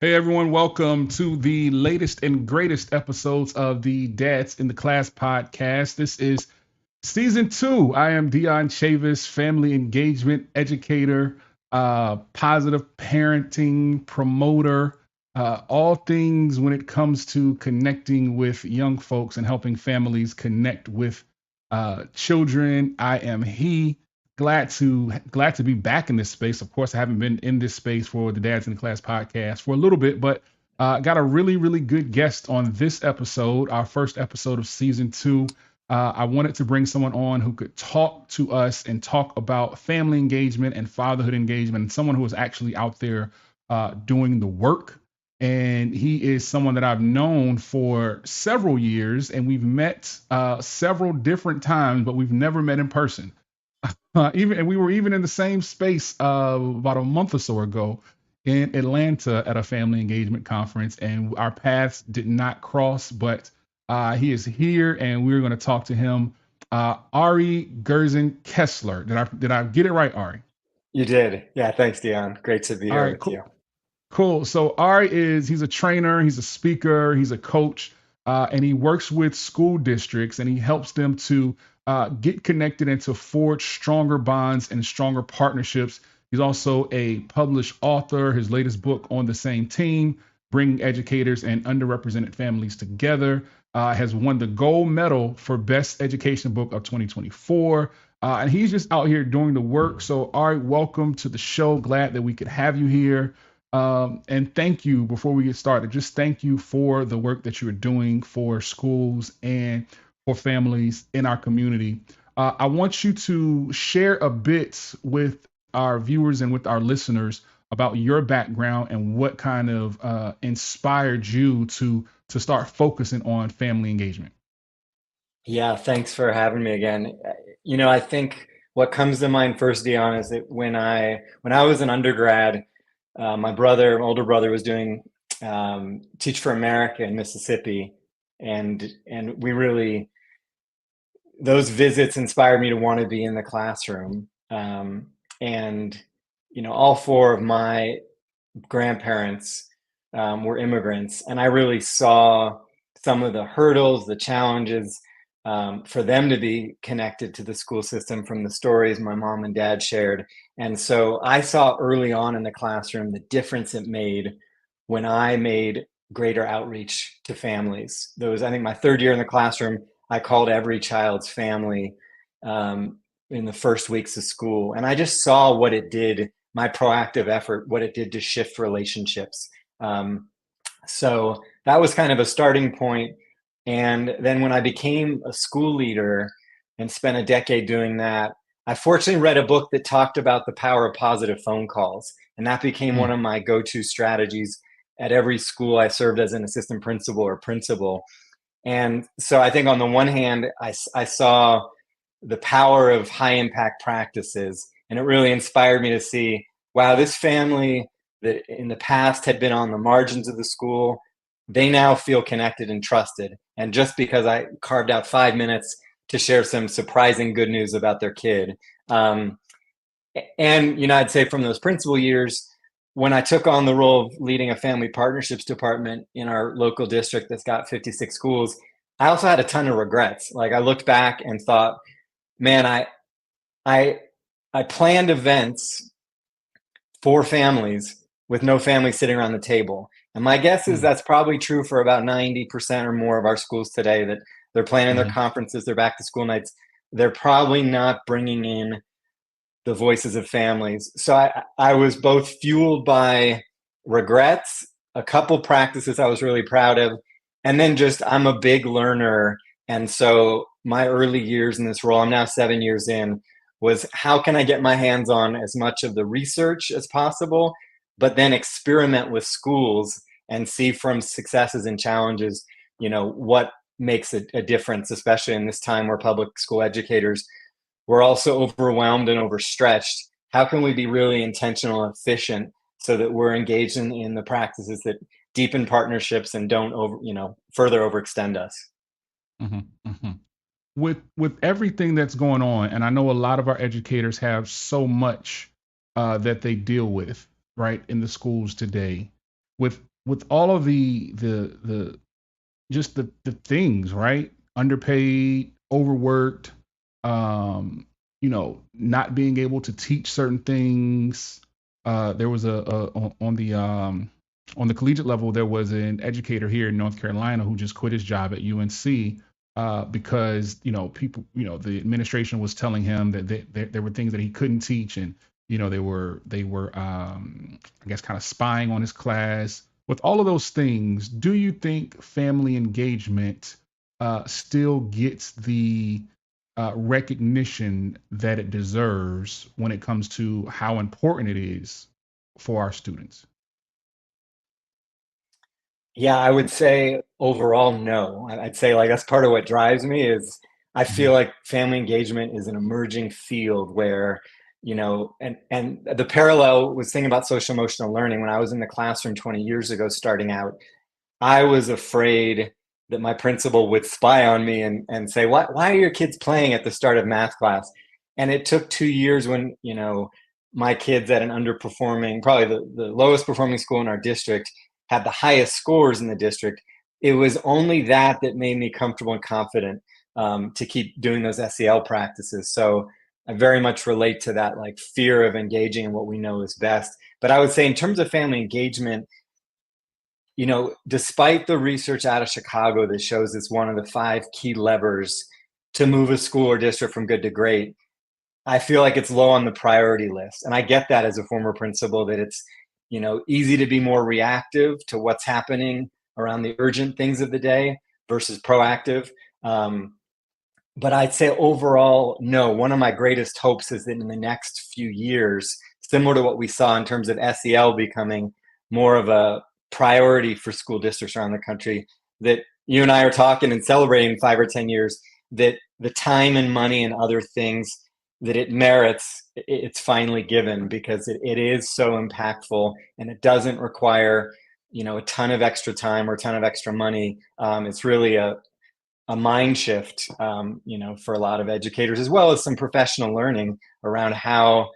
Hey everyone, welcome to the latest and greatest episodes of the Dads in the Class podcast. This is season 2. I am Dion Chavis, family engagement educator, positive parenting promoter, all things when it comes to connecting with young folks and helping families connect with children. I am he. Glad to be back in this space. Of course, I haven't been in this space for the Dads in the Class podcast for a little bit, but got a really good guest on this episode, our first episode of season 2. I wanted to bring someone on who could talk to us and talk about family engagement and fatherhood engagement, and someone who is actually out there doing the work. And he is someone that I've known for several years, and we've met several different times, but we've never met in person. Even and we were even in the same space about a month or so ago in Atlanta at a family engagement conference, and our paths did not cross. But he is here, and we're going to talk to him. Ari Gerzon-Kessler. Did I get it right, Ari? You did. Yeah, thanks, Dion. Great to be All here right, with you. cool. Cool. So Ari he's a trainer, he's a speaker, he's a coach, and he works with school districts and he helps them to get connected and to forge stronger bonds and stronger partnerships. He's also a published author. His latest book on the same team, bringing educators and underrepresented families together, has won the gold medal for best education book of 2024. And he's just out here doing the work. So, Ari, welcome to the show. Glad that we could have you here. And thank you before we get started. Just thank you for the work that you're doing for schools and for families in our community. I want you to share a bit with our viewers and with our listeners about your background and what kind of inspired you to start focusing on family engagement. Yeah, thanks for having me again. I think what comes to mind first, Dion, is that when I was an undergrad, my older brother, was doing Teach for America in Mississippi, and we really those visits inspired me to want to be in the classroom. And all four of my grandparents were immigrants, and I really saw some of the hurdles, the challenges for them to be connected to the school system from the stories my mom and dad shared. And so I saw early on in the classroom the difference it made when I made greater outreach to families. I think my third year in the classroom, I called every child's family in the first weeks of school. And I just saw what it did, my proactive effort, what it did to shift relationships. So that was kind of a starting point. And then when I became a school leader and spent a decade doing that, I fortunately read a book that talked about the power of positive phone calls. And that became one Mm, of my go to strategies at every school I served as an assistant principal or principal. And so I think on the one hand, I saw the power of high impact practices, and it really inspired me to see, wow, this family that in the past had been on the margins of the school, they now feel connected and trusted. And just because I carved out 5 minutes to share some surprising good news about their kid. Um, and, I'd say from those principal years, when I took on the role of leading a family partnerships department in our local district that's got 56 schools, I also had a ton of regrets. Like I looked back and thought, man, I I planned events for families with no family sitting around the table. And my guess is mm, that's probably true for about 90% or more of our schools today, that they're planning their mhm, conferences, their back to school nights. They're probably not bringing in the voices of families. So I was both fueled by regrets, a couple practices I was really proud of, and then just I'm a big learner. And so my early years in this role, I'm now 7 years in, was how can I get my hands on as much of the research as possible, but then experiment with schools and see from successes and challenges, what makes a difference, especially in this time where public school educators, we're also overwhelmed and overstretched. How can we be really intentional and efficient so that we're engaged in the practices that deepen partnerships and don't further overextend us? mhm, mhm. With everything that's going on, and I know a lot of our educators have so much that they deal with, right, in the schools today. With with all of the just the things, right? Underpaid, overworked, not being able to teach certain things. There was on the collegiate level, there was an educator here in North Carolina who just quit his job at UNC because people, the administration was telling him that there were things that he couldn't teach, and they were I guess kind of spying on his class. With all of those things, do you think family engagement still gets the recognition that it deserves when it comes to how important it is for our students? Yeah, I would say overall, no. I'd say like that's part of what drives me is I feel Hmm. like family engagement is an emerging field where, and the parallel was thinking about social emotional learning when I was in the classroom 20 years ago starting out. I was afraid that my principal would spy on me and say, why are your kids playing at the start of math class? And it took 2 years when, my kids at an underperforming, probably the lowest performing school in our district, had the highest scores in the district. It was only that made me comfortable and confident to keep doing those SEL practices. So I very much relate to that like fear of engaging in what we know is best. But I would say in terms of family engagement, despite the research out of Chicago that shows it's one of the 5 key levers to move a school or district from good to great, I feel like it's low on the priority list. And I get that as a former principal that it's, easy to be more reactive to what's happening around the urgent things of the day versus proactive. Um, but I'd say overall, no. One of my greatest hopes is that in the next few years, similar to what we saw in terms of SEL becoming more of a priority for school districts around the country, that you and I are talking and celebrating 5 or 10 years, that the time and money and other things that it merits, it's finally given because it is so impactful and it doesn't require, a ton of extra time or a ton of extra money. It's really a mind shift, for a lot of educators, as well as some professional learning around how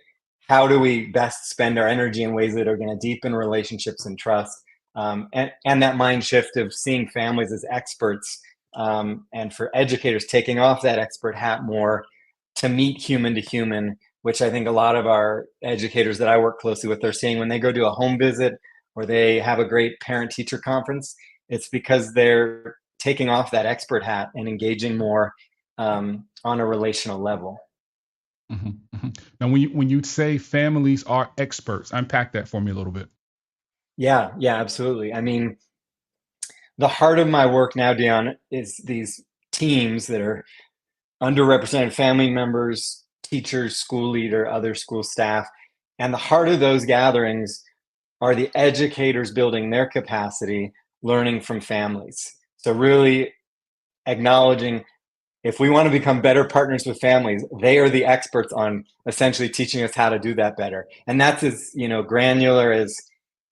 do we best spend our energy in ways that are going to deepen relationships and trust, and that mind shift of seeing families as experts, and for educators taking off that expert hat more to meet human to human, which I think a lot of our educators that I work closely with are seeing when they go do a home visit or they have a great parent teacher conference. It's because they're taking off that expert hat and engaging more on a relational level. Hmm. Hmm. Now, when you say families are experts, unpack that for me a little bit. Yeah, yeah, absolutely. I mean, the heart of my work now, Dion, is these teams that are underrepresented family members, teachers, school leader, other school staff. And the heart of those gatherings are the educators building their capacity, learning from families. So, really acknowledging if we want to become better partners with families, they are the experts on essentially teaching us how to do that better. And that's as, granular as,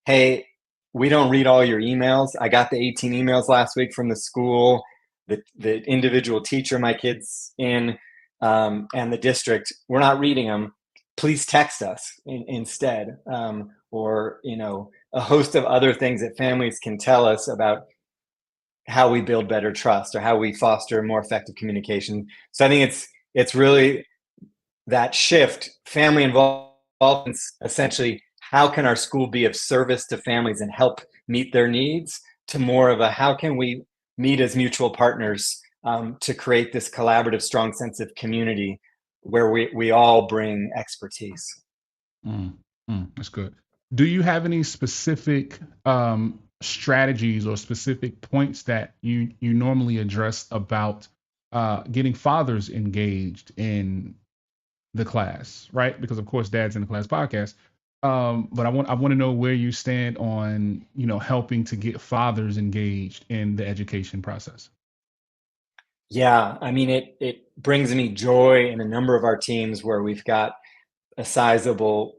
hey, we don't read all your emails. I got the 18 emails last week from the school, the individual teacher my kids in, and the district. We're not reading them. Please text us instead, or a host of other things that families can tell us about how we build better trust or how we foster more effective communication. So I think it's really that shift, family involvement, essentially how can our school be of service to families and help meet their needs, to more of a how can we meet as mutual partners, to create this collaborative, strong sense of community where we all bring expertise. Mm, that's good. Do you have any specific strategies or specific points that you normally address about getting fathers engaged in the class, right? Because of course, Dad's in the Class podcast. But I want to know where you stand on helping to get fathers engaged in the education process. Yeah, I mean it brings me joy in a number of our teams where we've got a sizable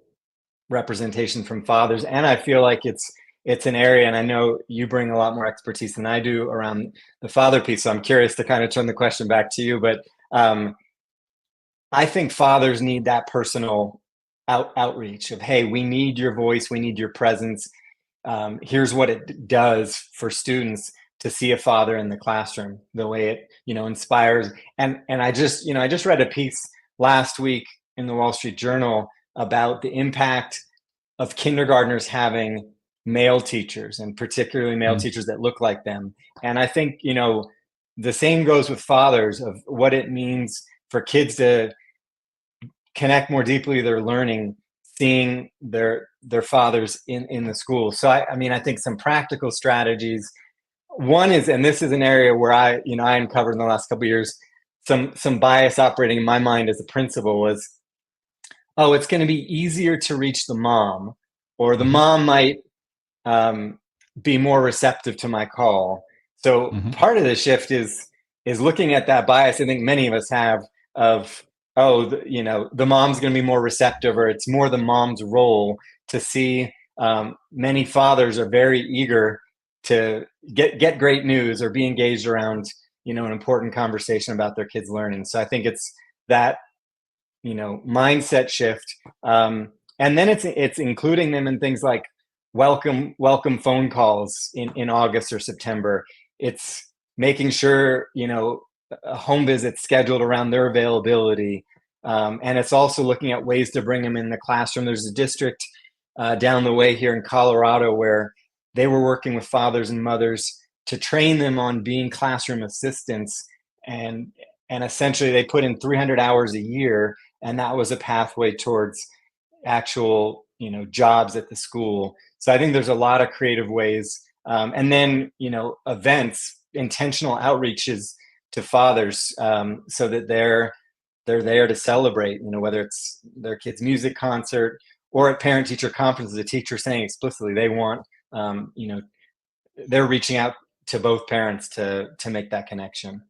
representation from fathers, and I feel like it's an area, and I know you bring a lot more expertise than I do around the father piece, so I'm curious to kind of turn the question back to you. But I think fathers need that personal outreach of, hey, we need your voice, we need your presence. here's what it does for students to see a father in the classroom, the way it, inspires. And I just read a piece last week in the Wall Street Journal about the impact of kindergartners having male teachers, and particularly male Mm. teachers that look like them. And I think, the same goes with fathers, of what it means for kids to connect more deeply their learning, seeing their fathers in the school. So I mean, I think some practical strategies. One is, and this is an area where I uncovered in the last couple of years some bias operating in my mind as a principal, was, oh, it's going to be easier to reach the mom, or the Hmm. mom might um, be more receptive to my call. So Hmm. part of the shift is looking at that bias. I think many of us have, of, oh, the mom's going to be more receptive, or it's more the mom's role to see. Many fathers are very eager to get great news or be engaged around an important conversation about their kids' learning. So I think it's that mindset shift, and then it's including them in things like welcome phone calls in August or September. It's making sure a home visit scheduled around their availability, and it's also looking at ways to bring them in the classroom. There's a district down the way here in Colorado where they were working with fathers and mothers to train them on being classroom assistants, and essentially they put in 300 hours a year, and that was a pathway towards actual jobs at the school. So I think there's a lot of creative ways, and then events, intentional outreaches to fathers, so that they're there to celebrate, whether it's their kids' music concert, or at parent teacher conferences, a teacher saying explicitly they want, um, you know they're reaching out to both parents to make that connection.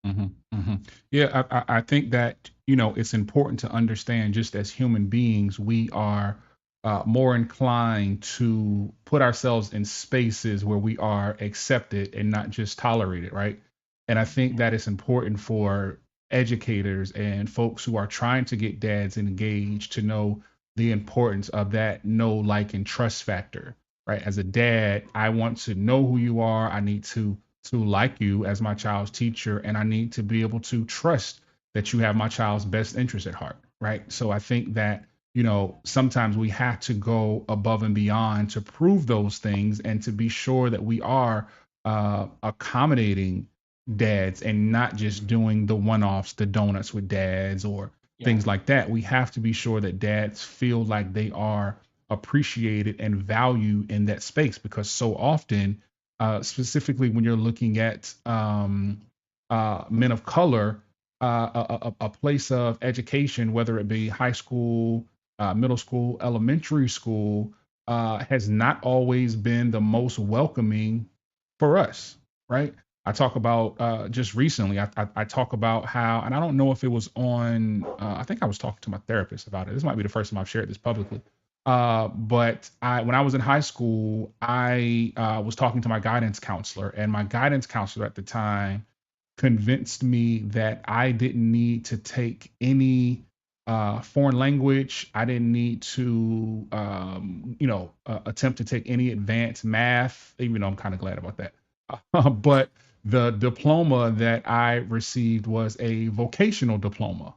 Hmm. Hmm. Yeah, I think that it's important to understand, just as human beings, we are more inclined to put ourselves in spaces where we are accepted and not just tolerated, right? And I think that it's important for educators and folks who are trying to get dads engaged to know the importance of that know, like, and trust factor, right? As a dad, I want to know who you are. I need to like you as my child's teacher, and I need to be able to trust that you have my child's best interest at heart, right? So I think that sometimes we have to go above and beyond to prove those things, and to be sure that we are accommodating dads and not just doing the one-offs, the donuts with dads or Yeah. things like that. We have to be sure that dads feel like they are appreciated and valued in that space, because so often, specifically when you're looking at men of color, a place of education, whether it be high school, middle school, elementary school, has not always been the most welcoming for us, right? I talk about just recently, I talk about how, and I don't know if it was on, I think I was talking to my therapist about it. This might be the first time I've shared this publicly. But when I was in high school, I was talking to my guidance counselor, and my guidance counselor at the time convinced me that I didn't need to take any foreign language. I didn't need to, attempt to take any advanced math, even though I'm kind of glad about that. But the diploma that I received was a vocational diploma,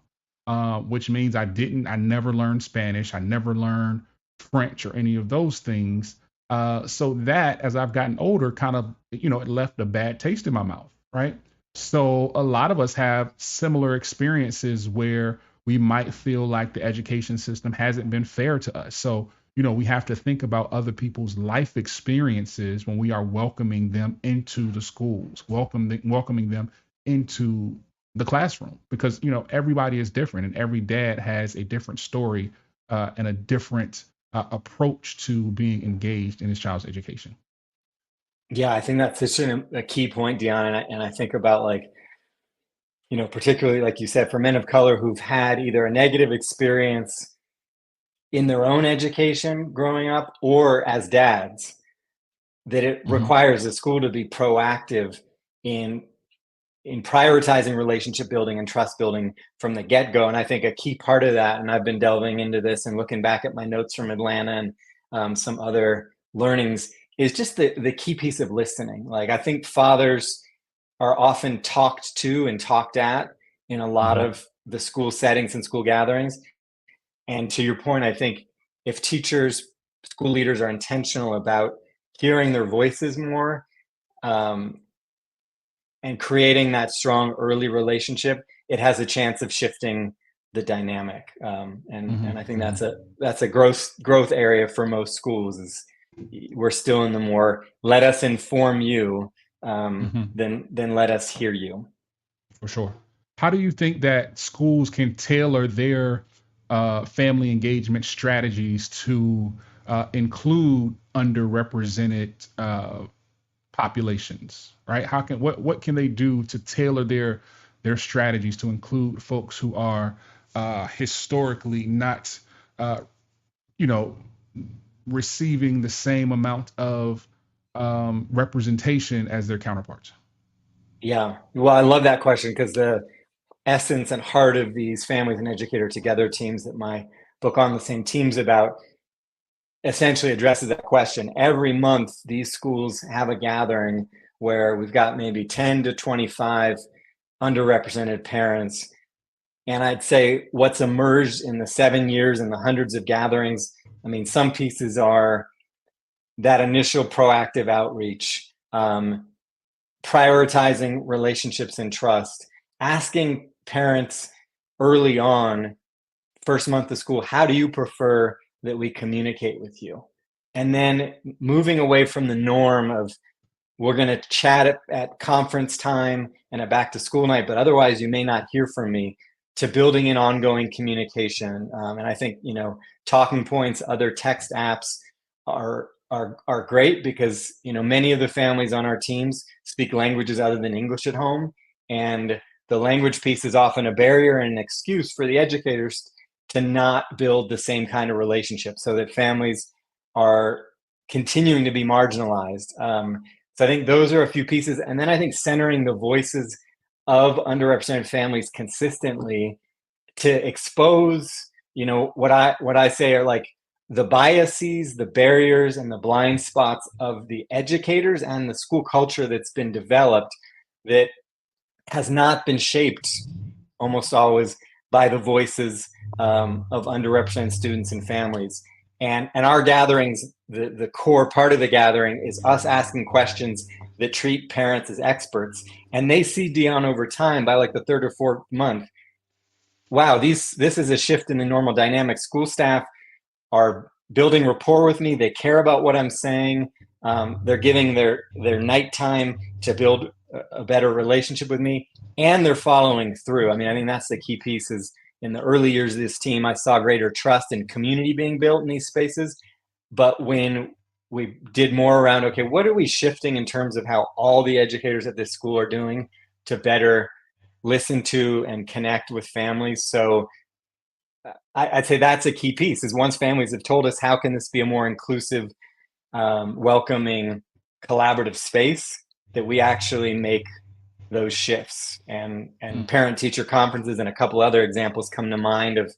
which means I never learned Spanish. I never learned French or any of those things. So that, as I've gotten older, kind of, it left a bad taste in my mouth, right? So a lot of us have similar experiences where we might feel like the education system hasn't been fair to us. So, we have to think about other people's life experiences when we are welcoming them into the schools, welcoming them into the classroom, because, everybody is different, and every dad has a different story and a different approach to being engaged in his child's education. Yeah, I think that's such a key point, Dion. And I think about, like, particularly like you said, for men of color who've had either a negative experience in their own education growing up, or as dads, that it Hmm. requires the school to be proactive in prioritizing relationship building and trust building from the get-go. And I think a key part of that, and I've been delving into this and looking back at my notes from Atlanta and some other learnings, is just the key piece of listening. Like, I think fathers are often talked to and talked at in a lot Mm-hmm. of the school settings and school gatherings. And to your point, I think if teachers, school leaders are intentional about hearing their voices more, um, and creating that strong early relationship, it has a chance of shifting the dynamic. And I think Mm-hmm. that's a growth area for most schools. Is we're still in the more let us inform you, Mm-hmm. than let us hear you. For sure. How do you think that schools can tailor their family engagement strategies to include underrepresented populations? Right? How can what can they do to tailor their strategies to include folks who are historically not, uh, you know, receiving the same amount of representation as their counterparts? Yeah, well, I love that question because the essence and heart of these families and educator together teams that my book On the Same Teams about essentially addresses that question. Every month, these schools have a gathering where we've got maybe 10 to 25 underrepresented parents. And I'd say what's emerged in the 7 years and the hundreds of gatherings, I mean, some pieces are that initial proactive outreach, prioritizing relationships and trust, asking parents early on, first month of school, how do you prefer that we communicate with you? And then moving away from the norm of we're going to chat at conference time and at back to school night, but otherwise you may not hear from me, to building in ongoing communication. And I think, talking points, other text apps are great because, many of the families on our teams speak languages other than English at home. And the language piece is often a barrier and an excuse for the educators to not build the same kind of relationship so that families are continuing to be marginalized. So I think those are a few pieces. And then I think centering the voices of underrepresented families consistently to expose, what I say are like the biases, the barriers, and the blind spots of the educators and the school culture that's been developed that has not been shaped almost always by the voices, of underrepresented students and families. And our gatherings, the core part of the gathering is us asking questions that treat parents as experts. And they see Dion over time by like the third or fourth month. Wow, this is a shift in the normal dynamic. School staff are building rapport with me. They care about what I'm saying. They're giving their nighttime to build a better relationship with me, and they're following through. I mean, I think that's the key piece. Is in the early years of this team, I saw greater trust and community being built in these spaces. But when we did more around, okay, what are we shifting in terms of how all the educators at this school are doing to better listen to and connect with families? So I'd say that's a key piece. Is once families have told us, how can this be a more inclusive, welcoming, collaborative space, that we actually make those shifts. And Mm, parent teacher conferences and a couple other examples come to mind of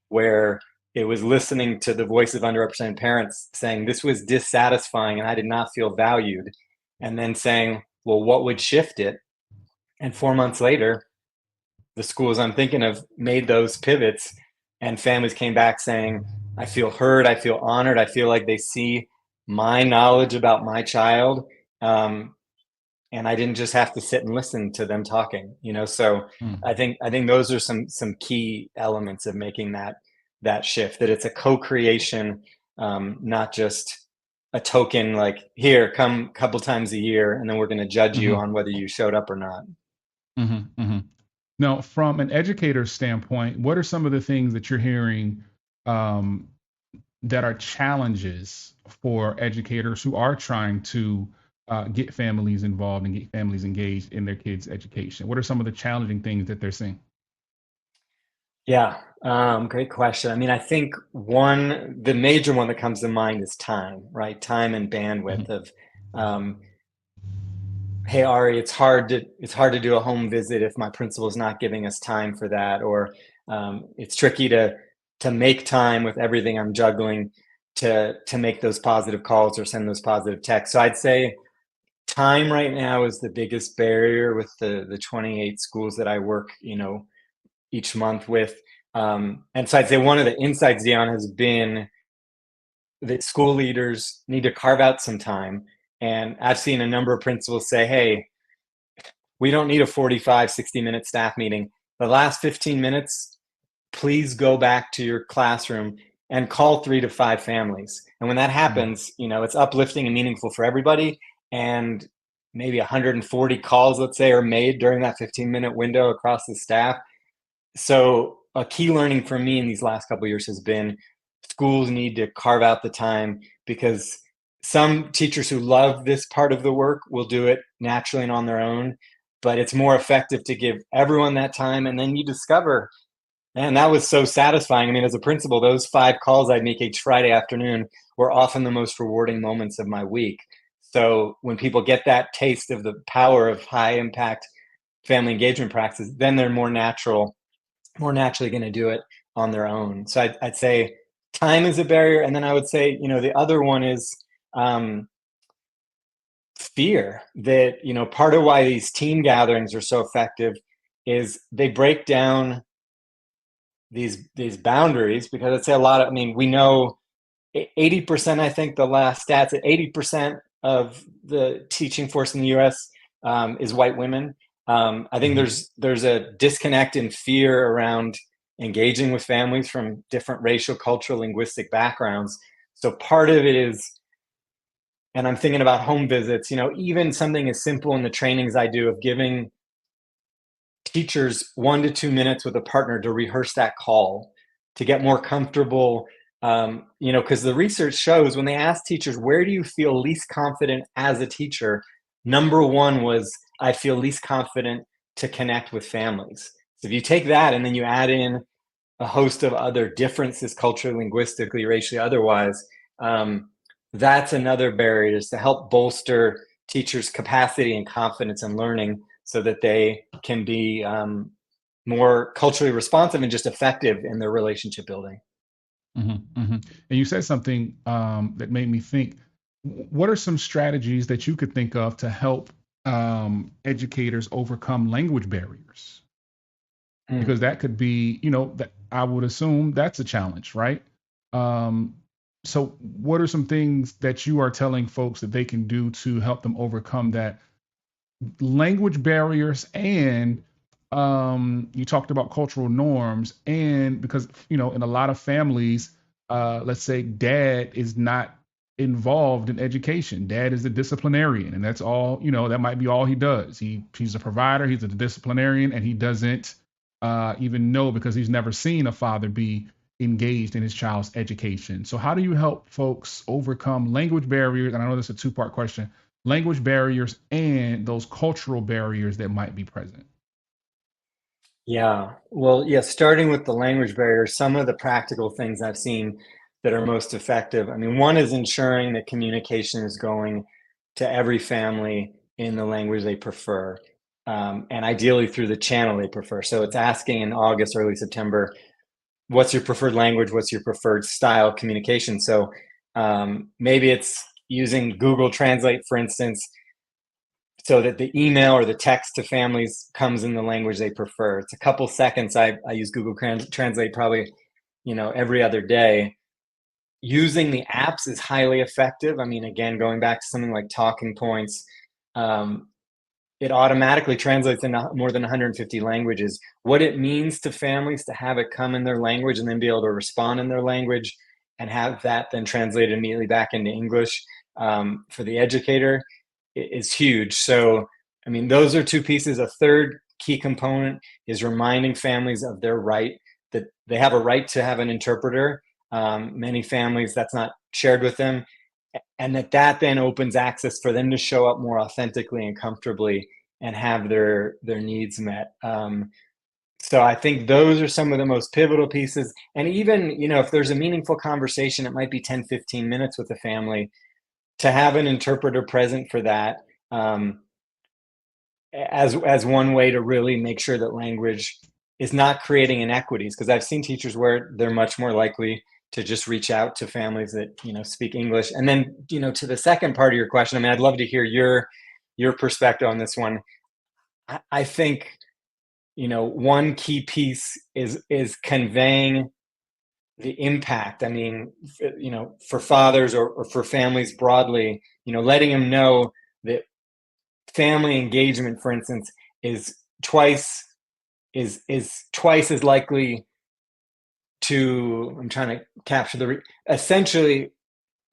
where it was listening to the voice of underrepresented parents saying this was dissatisfying and I did not feel valued, and then saying, well, what would shift it? And 4 months later, the schools I'm thinking of made those pivots, and families came back saying, I feel heard, I feel honored, I feel like they see my knowledge about my child, um, and I didn't just have to sit and listen to them talking. So mm, I think those are some key elements of making that shift, that it's a co-creation, not just a token like, here, come a couple times a year and then we're going to judge you mhm, on whether you showed up or not. mhm, mhm. Now, from an educator's standpoint, what are some of the things that you're hearing um, that are challenges for educators who are trying to get families involved and get families engaged in their kids' education? What are some of the challenging things that they're seeing? Yeah, great question. I mean, I think the major one that comes to mind is time, right? Time and bandwidth Mhm, of, um, hey, Ari, it's hard to do a home visit if my principal is not giving us time for that, or it's tricky to make time with everything I'm juggling. to make those positive calls or send those positive texts. So I'd say time right now is the biggest barrier with the 28 schools that I work, each month with. And so I'd say one of the insights, Dion, has been that school leaders need to carve out some time. And I've seen a number of principals say, hey, we don't need a 45, 60-minute staff meeting. The last 15 minutes, please go back to your classroom and call 3 to 5 families. And when that happens, it's uplifting and meaningful for everybody. And maybe 140 calls, let's say, are made during that 15-minute window across the staff. So a key learning for me in these last couple of years has been schools need to carve out the time, because some teachers who love this part of the work will do it naturally and on their own, but it's more effective to give everyone that time. And then you discover, man, that was so satisfying. I mean, as a principal, those 5 calls I'd make each Friday afternoon were often the most rewarding moments of my week. So when people get that taste of the power of high impact family engagement practices, then they're more naturally going to do it on their own. So I'd say time is a barrier. And then I would say, the other one is fear. That, part of why these team gatherings are so effective is they break down these boundaries, because I'd say we know 80%, I think the last stats, at 80% of the teaching force in the US is white women. I think there's a disconnect in fear around engaging with families from different racial, cultural, linguistic backgrounds. So part of it is, and I'm thinking about home visits, even something as simple in the trainings I do of giving teachers 1 to 2 minutes with a partner to rehearse that call, to get more comfortable. Because the research shows when they ask teachers, where do you feel least confident as a teacher? Number 1 was, I feel least confident to connect with families. So if you take that and then you add in a host of other differences, culturally, linguistically, racially, otherwise, that's another barrier, is to help bolster teachers' capacity and confidence in learning so that they can be more culturally responsive and just effective in their relationship building. And you said something that made me think. What are some strategies that you could think of to help educators overcome language barriers? Because that could be, that I would assume that's a challenge, right? Um, so, what are some things that you are telling folks that they can do to help them overcome that language barriers? And you talked about cultural norms, and because in a lot of families, let's say dad is not involved in education. Dad is a disciplinarian, and that's all. That might be all he does. He's a provider. He's a disciplinarian, and he doesn't even know, because he's never seen a father be engaged in his child's education. So how do you help folks overcome language barriers? And I know this is a two-part question: language barriers and those cultural barriers that might be present. Yeah. Well, yeah, starting with the language barrier, some of the practical things I've seen that are most effective. One is ensuring that communication is going to every family in the language they prefer, and ideally through the channel they prefer. So it's asking in August, early September, what's your preferred language? What's your preferred style of communication? So maybe it's using Google Translate, for instance, so that the email or the text to families comes in the language they prefer. It's a couple seconds. I use Google Translate probably, every other day. Using the apps is highly effective. Again, going back to something like talking points, it automatically translates into more than 150 languages. What it means to families to have it come in their language and then be able to respond in their language and have that then translated immediately back into English for the educator is huge. So, those are 2 pieces. A third key component is reminding families of their right, that they have a right to have an interpreter. Many families, that's not shared with them, and that then opens access for them to show up more authentically and comfortably and have their needs met. So I think those are some of the most pivotal pieces. And even, if there's a meaningful conversation, it might be 10, 15 minutes with the family, to have an interpreter present for that, as one way to really make sure that language is not creating inequities. Because I've seen teachers where they're much more likely to just reach out to families that, speak English. And then, to the second part of your question, I mean, I'd love to hear your perspective on this one. I think, one key piece is conveying the impact. I mean, for fathers or for families broadly, letting them know that family engagement, for instance, is twice twice as likely to, I'm trying to capture essentially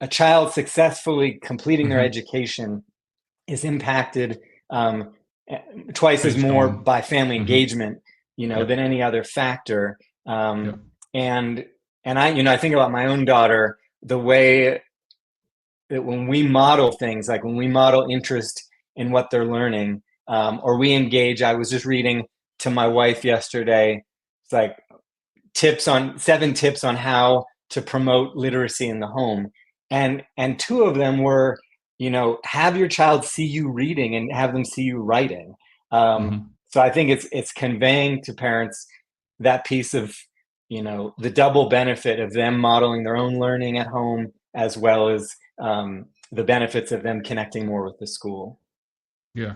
a child successfully completing their Hmm. education is impacted um, twice as Based more on. by family Hmm. engagement, Yep. than any other factor. Yep. And I think about my own daughter, the way that when we model things, like when we model interest in what they're learning, or we engage. I was just reading to my wife yesterday. It's like 7 tips on how to promote literacy in the home, and two of them were, have your child see you reading and have them see you writing. Hmm. So I think it's conveying to parents that piece of, the double benefit of them modeling their own learning at home, as well as the benefits of them connecting more with the school. Yeah.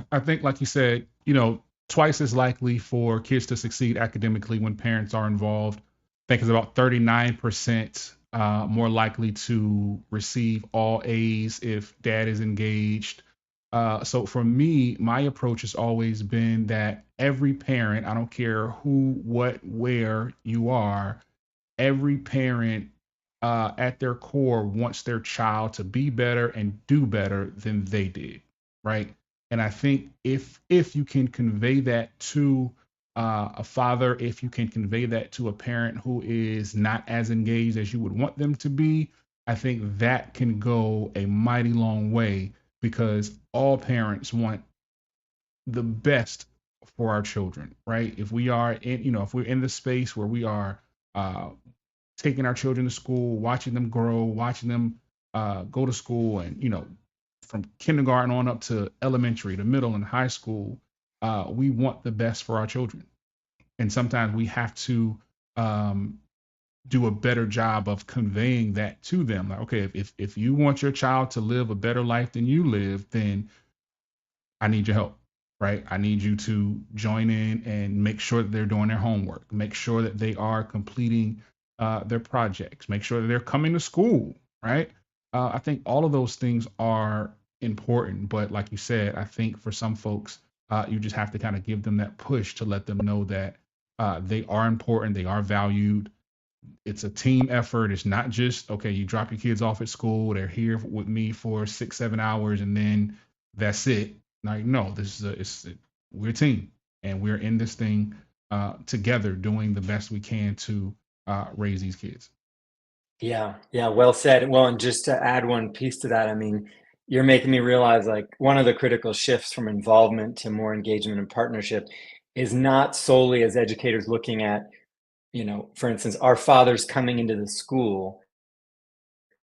I think, like you said, twice as likely for kids to succeed academically when parents are involved. I think it's about 39% more likely to receive all A's if dad is engaged. So for me, my approach has always been that every parent, I don't care who, what, where you are, every parent at their core wants their child to be better and do better than they did, right? And I think if you can convey that to a father, if you can convey that to a parent who is not as engaged as you would want them to be, I think that can go a mighty long way, because all parents want the best for our children, right? If we are in, if we're in the space where we are uh, taking our children to school, watching them grow, watching them go to school, and from kindergarten on up to elementary, to middle and high school, we want the best for our children, and sometimes we have to um, do a better job of conveying that to them. Like, okay, if you want your child to live a better life than you live, then I need your help, right? I need you to join in and make sure that they're doing their homework, make sure that they are completing their projects, make sure that they're coming to school, right? I think all of those things are important, but like you said, I think for some folks, you just have to kind of give them that push to let them know that they are important, they are valued. It's a team effort. It's not just, okay, you drop your kids off at school, they're here with me for 6 7 hours, and then that's it. Like, no, this is we're a team, and we're in this thing together, doing the best we can to raise these kids. Yeah, yeah, well said. Well, and just to add one piece to that, I mean, you're making me realize, like, one of the critical shifts from involvement to more engagement and partnership is not solely as educators looking at, for instance, our fathers coming into the school,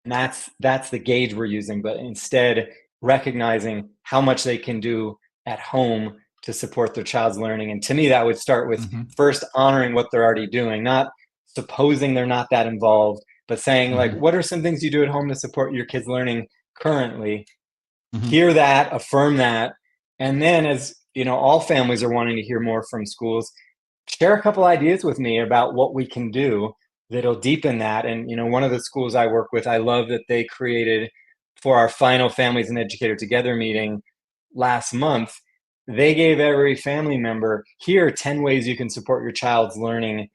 and that's the gauge we're using, but instead recognizing how much they can do at home to support their child's learning. And to me, that would start with Hmm. first honoring what they're already doing, not supposing they're not that involved, but saying, like, Hmm. what are some things you do at home to support your kids learning currently? Hmm. Hear that, affirm that. And then, as all families are wanting to hear more from schools, share a couple ideas with me about what we can do that'll deepen that. And one of the schools I work with, I love that they created, for our final Families and Educator Together meeting last month, they gave every family member, here are 10 ways you can support your child's learning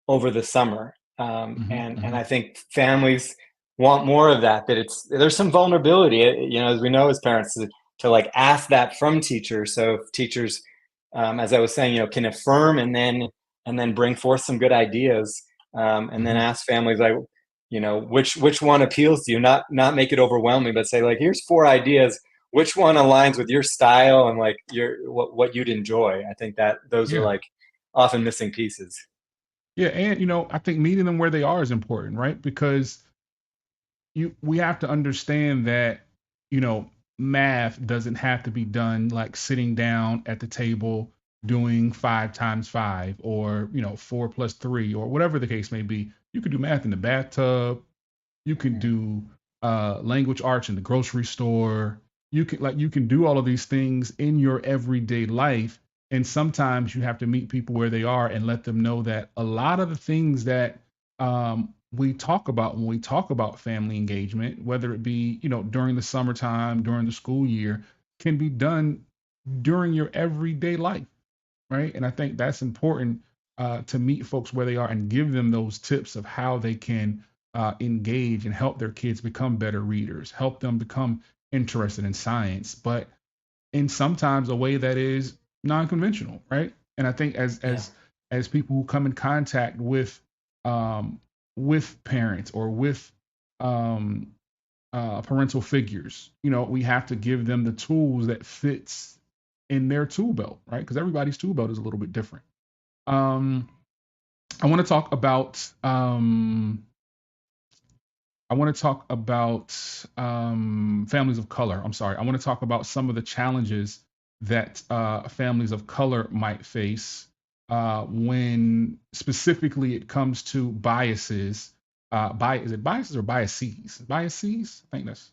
over the summer. Hmm. And Hmm. I think families want more of that. That there's some vulnerability, as we know as parents, to like ask that from teachers. So if teachers, as I was saying, can affirm and then bring forth some good ideas, and then Hmm. ask families, like, which one appeals to you. Not make it overwhelming, but say, like, here's 4 ideas. Which one aligns with your style and like what you'd enjoy? I think that those are Yeah. like often missing pieces. Yeah, and I think meeting them where they are is important, right? Because we have to understand that you know math doesn't have to be done like sitting down at the table doing 5 times 5, or 4 plus 3, or whatever the case may be. You could do math in the bathtub. You can do language arts in the grocery store. You can do all of these things in your everyday life. And sometimes you have to meet people where they are and let them know that a lot of the things that we talk about when we talk about family engagement, whether it be during the summertime, during the school year, can be done during your everyday life, right? And I think that's important to meet folks where they are and give them those tips of how they can engage and help their kids become better readers, help them become interested in science, but in sometimes a way that is non-conventional, right? And I think Yeah. as people who come in contact um, with parents or with um, parental figures, we have to give them the tools that fits in their tool belt, right? Because everybody's tool belt is a little bit different. Um, I want to talk about families of color. I'm sorry. I want to talk about some of the challenges that families of color might face when specifically it comes to biases. Is it biases or biases? Biases? I think that's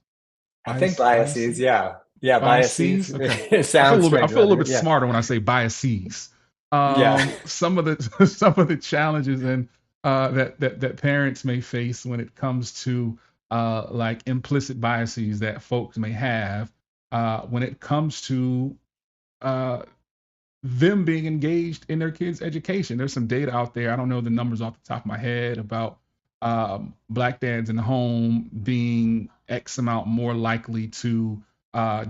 I think biases. biases, yeah. Yeah, biases. Biases. Okay. It sounds I strange, feel a but little bit yeah. smarter when I say biases. Yeah. Some of the some of the challenges and that parents may face when it comes to like implicit biases that folks may have when it comes to uh, them being engaged in their kids' education. There's some data out there. I don't know the numbers off the top of my head about black dads in the home being X amount more likely to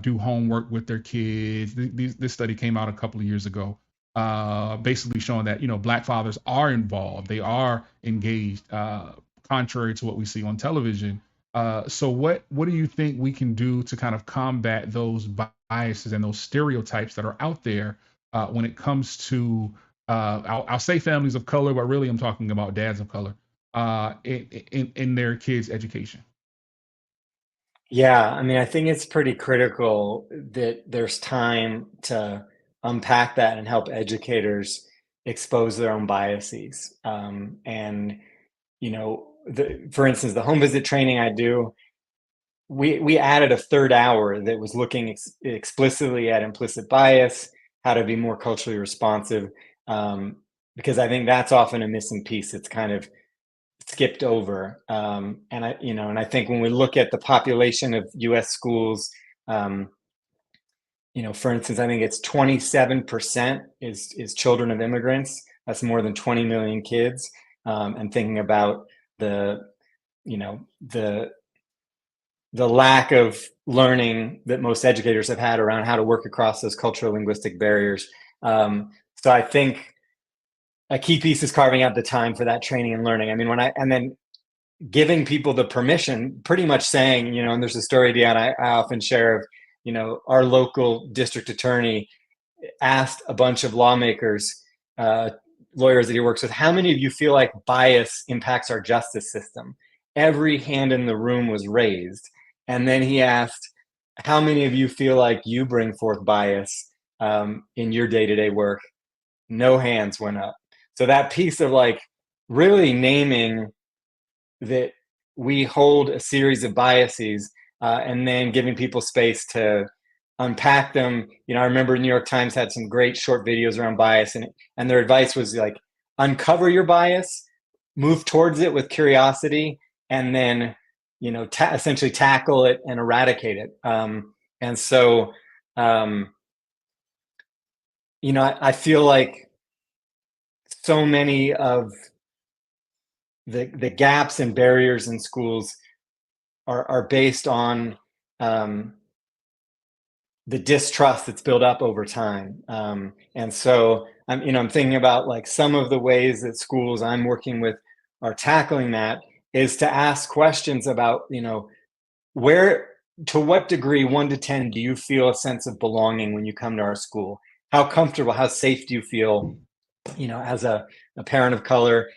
do homework with their kids. This study came out a couple of years ago, basically showing that black fathers are involved. They are engaged, contrary to what we see on television. So what do you think we can do to kind of combat those biases and those stereotypes that are out there when it comes to I'll say families of color, but really I'm talking about dads of color in their kids' education. Yeah, I mean, I think it's pretty critical that there's time to unpack that and help educators expose their own biases. And for instance, the home visit training I do, we added a third hour that was looking explicitly at implicit bias, how to be more culturally responsive, um, because I think that's often a missing piece. It's kind of skipped over. And I think when we look at the population of U.S. schools, um, for instance, I think it's 27% is children of immigrants. That's more than 20 million kids. And thinking about the, the lack of learning that most educators have had around how to work across those cultural linguistic barriers. So I think a key piece is carving out the time for that training and learning. I mean, and then giving people the permission, pretty much saying, and there's a story, Dion, I often share of, our local district attorney asked a bunch of lawmakers, uh, lawyers that he works with, how many of you feel like bias impacts our justice system? Every hand in the room was raised. And then he asked, how many of you feel like you bring forth bias in your day-to-day work? No hands went up. So that piece of like really naming that we hold a series of biases and then giving people space to unpack them. I remember New York Times had some great short videos around bias, and their advice was like, uncover your bias, move towards it with curiosity, and then essentially tackle it and eradicate it. And so, I feel like so many of the gaps and barriers in schools are based on the distrust that's built up over time. And so I'm thinking about like some of the ways that schools I'm working with are tackling that is to ask questions about, where, to what degree, 1 to 10, do you feel a sense of belonging when you come to our school? How comfortable, how safe do you feel, as a parent of color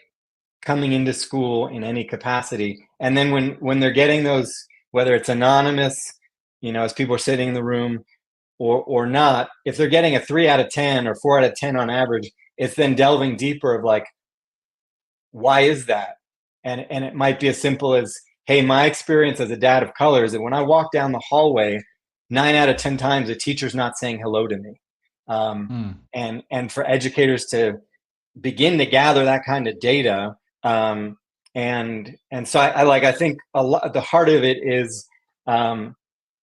coming into school in any capacity? And then when they're getting those, whether it's anonymous, as people are sitting in the room, or not, if they're getting a 3 out of 10 or 4 out of 10 on average, it's then delving deeper of like, why is that? And it might be as simple as, hey, my experience as a dad of color is that when I walk down the hallway, 9 out of 10 times a teacher's not saying hello to me. Mm. And for educators to begin to gather that kind of data, and so I think a lot, the heart of it is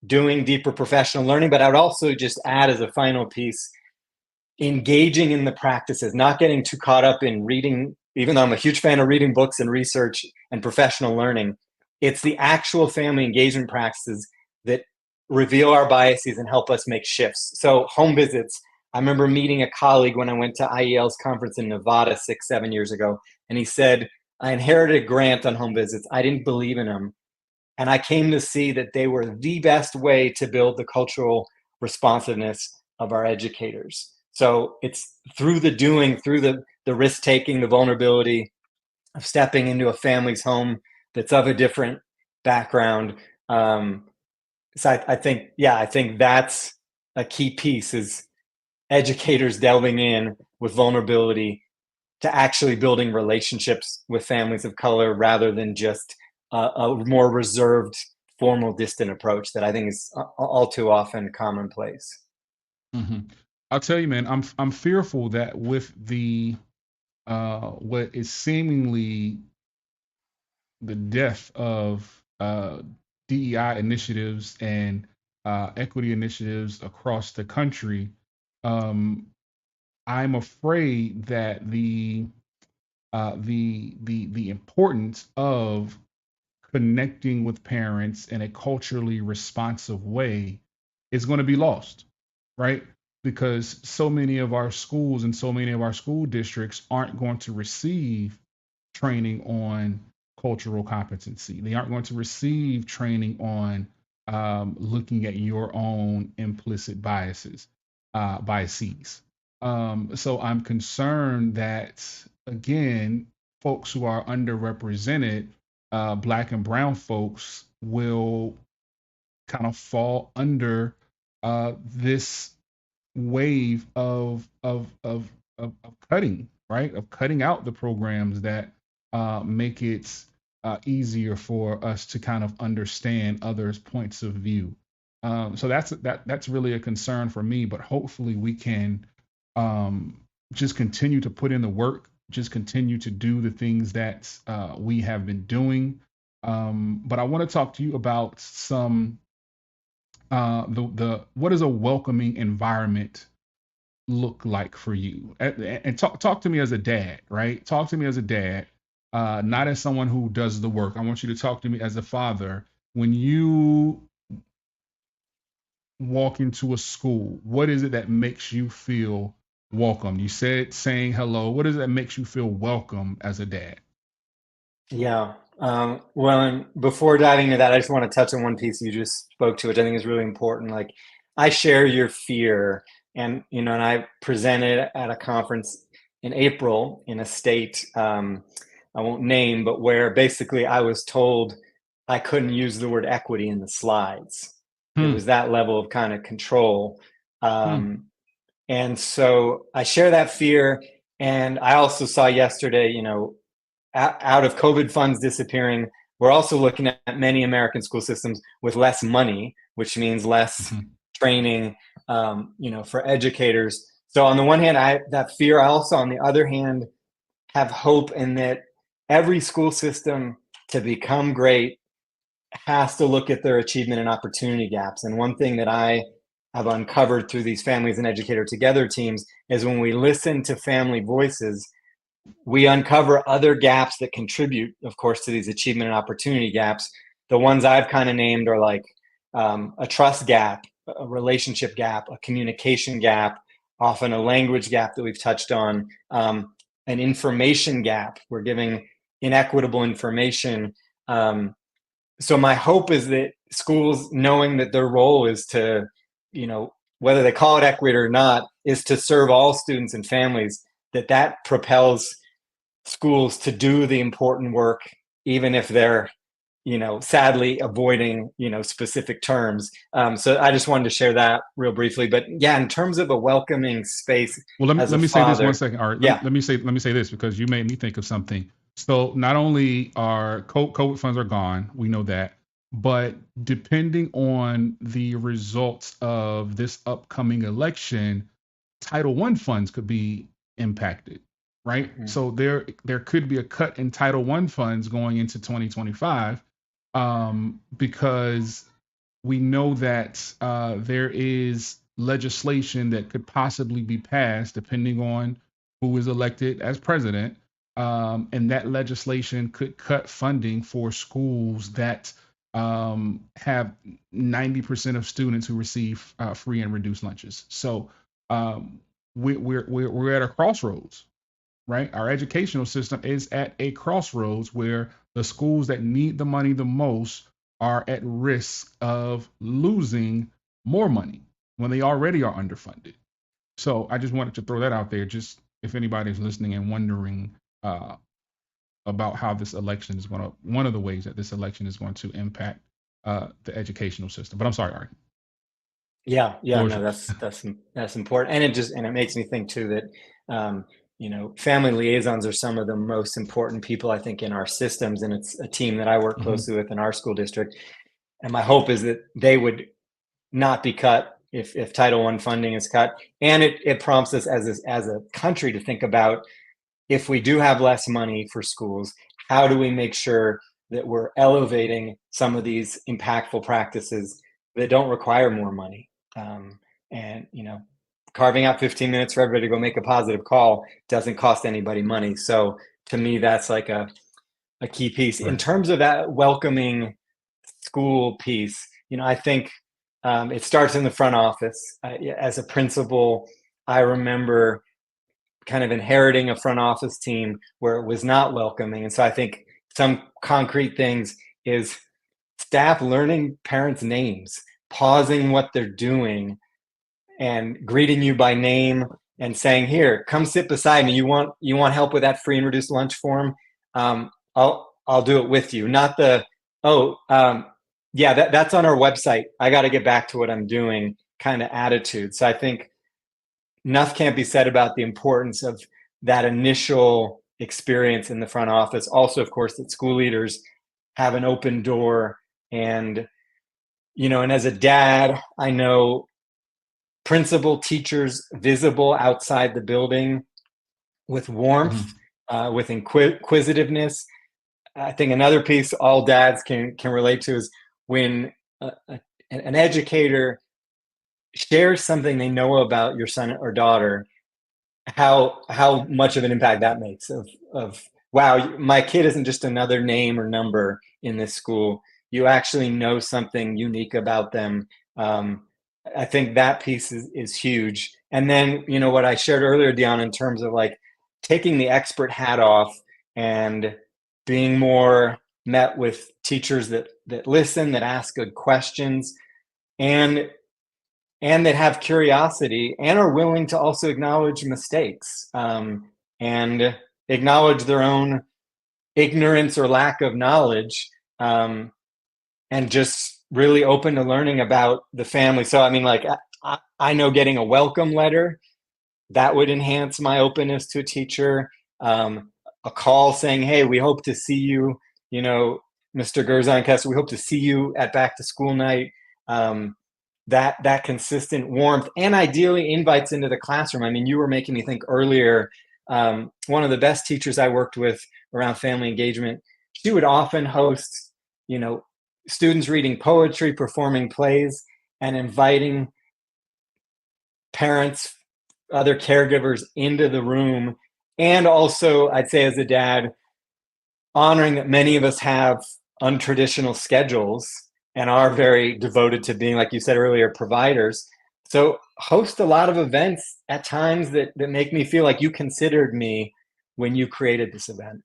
doing deeper professional learning. But I would also just add as a final piece, engaging in the practices, not getting too caught up in reading. Even though I'm a huge fan of reading books and research and professional learning, it's the actual family engagement practices that reveal our biases and help us make shifts. So home visits. I remember meeting a colleague when I went to IEL's conference in Nevada 6, 7 years ago, and he said, I inherited a grant on home visits. I didn't believe in them. And I came to see that they were the best way to build the cultural responsiveness of our educators. So it's through the doing, through the risk taking, the vulnerability of stepping into a family's home that's of a different background. So I think, yeah, I think that's a key piece, is educators delving in with vulnerability to actually building relationships with families of color, rather than just a more reserved, formal, distant approach that I think is all too often commonplace. Hmm. I'll tell you, man, I'm fearful that with the what is seemingly the death of DEI initiatives and equity initiatives across the country, um, I'm afraid that the importance of connecting with parents in a culturally responsive way is going to be lost, right? Because so many of our schools and so many of our school districts aren't going to receive training on cultural competency. They aren't going to receive training on looking at your own implicit biases. So I'm concerned that, again, folks who are underrepresented, black and brown folks, will kind of fall under this wave of cutting, right? Of cutting out the programs that make it easier for us to kind of understand others' points of view. So that's really a concern for me. But hopefully we can just continue to put in the work, just continue to do the things that we have been doing. But I want to talk to you about some the what does a welcoming environment look like for you? And talk to me as a dad, right? Talk to me as a dad, not as someone who does the work. I want you to talk to me as a father. When you walk into a school, what is it that makes you feel welcome? You said saying hello. What is it that makes you feel welcome as a dad? Yeah. Well, and before diving into that, I just want to touch on one piece you just spoke to, which I think is really important. Like, I share your fear, and and I presented at a conference in April in a state I won't name, but where basically I was told I couldn't use the word equity in the slides. It Hmm. was that level of kind of control. Hmm. Um, and so I share that fear. And I also saw yesterday, out of COVID funds disappearing, we're also looking at many American school systems with less money, which means less Hmm. training, for educators. So on the one hand, I that fear. I also, on the other hand, have hope in that every school system, to become great, has to look at their achievement and opportunity gaps. And one thing that I have uncovered through these families and educator together teams is when we listen to family voices, we uncover other gaps that contribute, of course, to these achievement and opportunity gaps. The ones I've kind of named are like a trust gap, a relationship gap, a communication gap, often a language gap that we've touched on, an information gap. We're giving inequitable information. So my hope is that schools, knowing that their role is to, whether they call it equity or not, is to serve all students and families, that propels schools to do the important work, even if they're, sadly avoiding, specific terms. So I just wanted to share that real briefly. But yeah, in terms of a welcoming space Well, let me as a let me say this one father, second. All right, yeah, let me say this because you made me think of something. So not only are COVID funds are gone, we know that, but depending on the results of this upcoming election, Title One funds could be impacted, right? Mhm. So there could be a cut in Title One funds going into 2025, because we know that there is legislation that could possibly be passed depending on who is elected as president, and that legislation could cut funding for schools that have 90% of students who receive free and reduced lunches. So um, we're at a crossroads, right? Our educational system is at a crossroads where the schools that need the money the most are at risk of losing more money when they already are underfunded. So I just wanted to throw that out there, just if anybody's listening and wondering uh, about how this election is going to, one of the ways that this election is going to impact the educational system. But I'm sorry, Ari, Yeah, yeah, floor is no, yours. that's important, and it makes me think too that family liaisons are some of the most important people I think in our systems, and it's a team that I work Mm-hmm. closely with in our school district. And my hope is that they would not be cut if Title One funding is cut, and it prompts us as a country to think about if we do have less money for schools, how do we make sure that we're elevating some of these impactful practices that don't require more money? And carving out 15 minutes for everybody to go make a positive call doesn't cost anybody money. So to me, that's like a key piece in Right. terms of that welcoming school piece. I think it starts in the front office. As a principal, I remember kind of inheriting a front office team where it was not welcoming. And so I think some concrete things is staff learning parents' names, pausing what they're doing and greeting you by name and saying, "Here, come sit beside me. You want help with that free and reduced lunch form? I'll do it with you." Not the oh yeah, that's on our website. I got to get back to what I'm doing kind of attitude. So I think enough can't be said about the importance of that initial experience in the front office. Also, of course, that school leaders have an open door. And as a dad, I know principal teachers visible outside the building with warmth, Mm-hmm. with inquisitiveness. I think another piece all dads can relate to is when an educator shares something they know about your son or daughter, how much of an impact that makes of wow, my kid isn't just another name or number in this school. You actually know something unique about them. um, I think that piece is huge. And then what I shared earlier, Dion, in terms of like taking the expert hat off and being more met with teachers that listen, that ask good questions, and that have curiosity and are willing to also acknowledge mistakes, and acknowledge their own ignorance or lack of knowledge, and just really open to learning about the family. So, I mean, like, I know getting a welcome letter that would enhance my openness to a teacher. A call saying, "Hey, we hope to see you, you know, Mr. Gerzon-Kessler, we hope to see you at back to school night." Um, that consistent warmth, and ideally invites into the classroom. I mean, you were making me think earlier. One of the best teachers I worked with around family engagement, she would often host, you know, students reading poetry, performing plays, and inviting parents, other caregivers into the room. And also, I'd say as a dad, honoring that many of us have untraditional schedules and are very devoted to being, like you said earlier, providers. So host a lot of events at times that make me feel like you considered me when you created this event.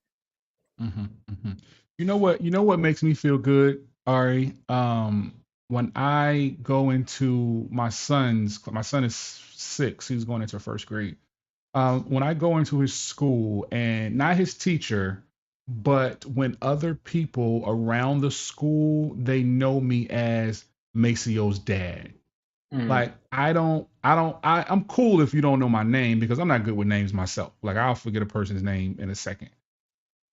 Mm-hmm. Mm-hmm. You know what? You know what makes me feel good, Ari? When I go into my son is 6. He's going into first grade. When I go into his school and not his teacher, but when other people around the school, they know me as Macio's dad. Mm, Like I'm cool if you don't know my name because I'm not good with names myself. Like I'll forget a person's name in a second.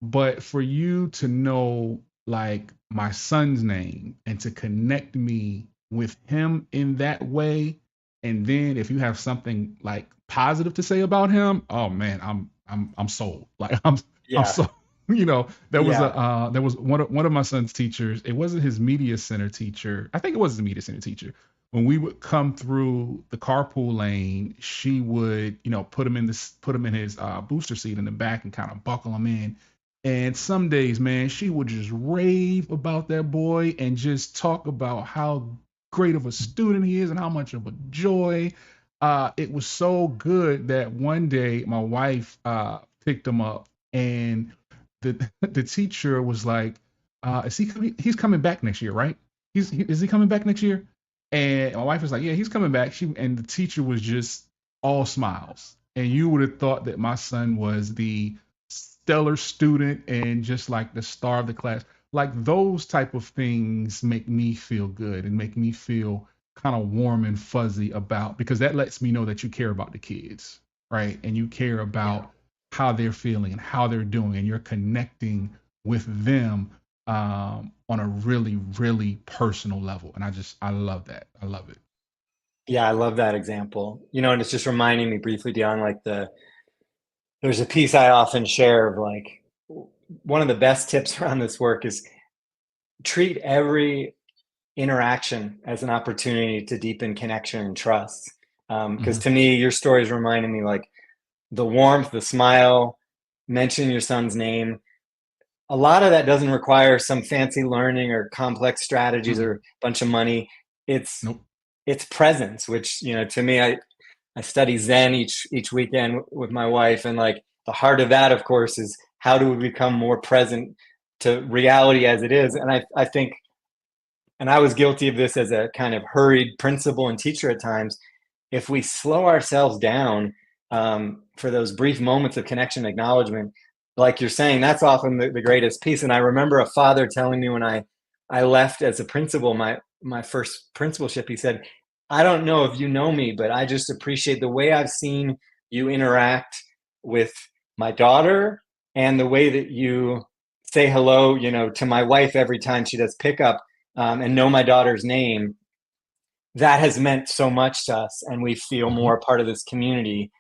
But for you to know like my son's name and to connect me with him in that way, and then if you have something like positive to say about him, oh man, I'm sold. Like I'm Yeah. so Yeah. there was one of my son's teachers. It wasn't his media center teacher. I think it was the media center teacher. When we would come through the carpool lane, she would, put him in his booster seat in the back and kind of buckle him in. And some days, man, she would just rave about that boy and just talk about how great of a student he is and how much of a joy. It was so good that one day my wife picked him up, and the teacher was like, "Is he coming? He's coming back next year, right? Is he coming back next year?" And my wife was like, "Yeah, he's coming back." And the teacher was just all smiles, and you would have thought that my son was the stellar student and just like the star of the class. Like those type of things make me feel good and make me feel kind of warm and fuzzy about, because that lets me know that you care about the kids, right? And you care Yeah. about how they're feeling and how they're doing, and you're connecting with them on a really, really personal level. And I love that. I love it. Yeah, I love that example. And it's just reminding me briefly, Dion, like there's a piece I often share of like one of the best tips around this work is treat every interaction as an opportunity to deepen connection and trust. Because Mm-hmm. to me, your story is reminding me like the warmth, the smile, mention your son's name. A lot of that doesn't require some fancy learning or complex strategies or Mm-mm. a bunch of money. It's Nope. it's presence, which to me, I study Zen each weekend with my wife, and like the heart of that, of course, is how do we become more present to reality as it is. And I think, and I was guilty of this as a kind of hurried principal and teacher at times. If we slow ourselves down for those brief moments of connection, and acknowledgement, like you're saying, that's often the greatest piece. And I remember a father telling me when I left as a principal, my first principalship, he said, "I don't know if you know me, but I just appreciate the way I've seen you interact with my daughter and the way that you say hello, to my wife every time she does pickup, and know my daughter's name. That has meant so much to us, and we feel Mm-hmm. more a part of this community."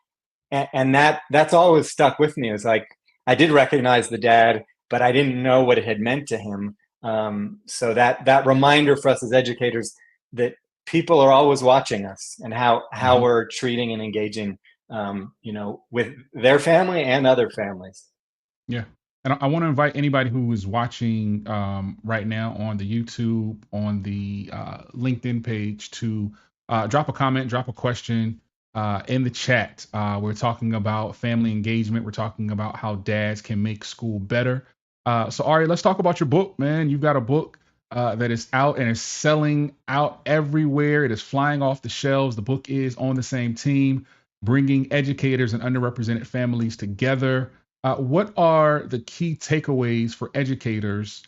And that's always stuck with me. It's like I did recognize the dad, but I didn't know what it had meant to him. So that reminder for us as educators that people are always watching us and how Mm-hmm. we're treating and engaging, with their family and other families. Yeah. And I want to invite anybody who is watching right now on the YouTube, on the LinkedIn page, to drop a comment, drop a question in the chat. We're talking about family engagement. We're talking about how dads can make school better. So, Ari, let's talk about your book, man. You've got a book that is out and is selling out everywhere. It is flying off the shelves. The book is On the Same Team, bringing educators and underrepresented families together. What are the key takeaways for educators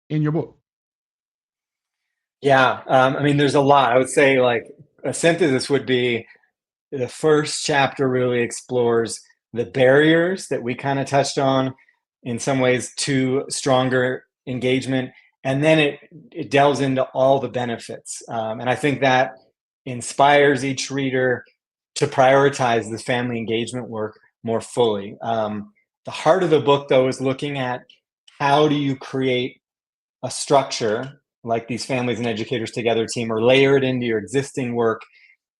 in your book? Yeah, I mean, there's a lot. I would say, like, a synthesis would be the first chapter really explores the barriers that we kind of touched on in some ways to stronger engagement, and then it delves into all the benefits. And I think that inspires each reader to prioritize this family engagement work more fully. The heart of the book, though, is looking at how do you create a structure like these families and educators together team, or layer it into your existing work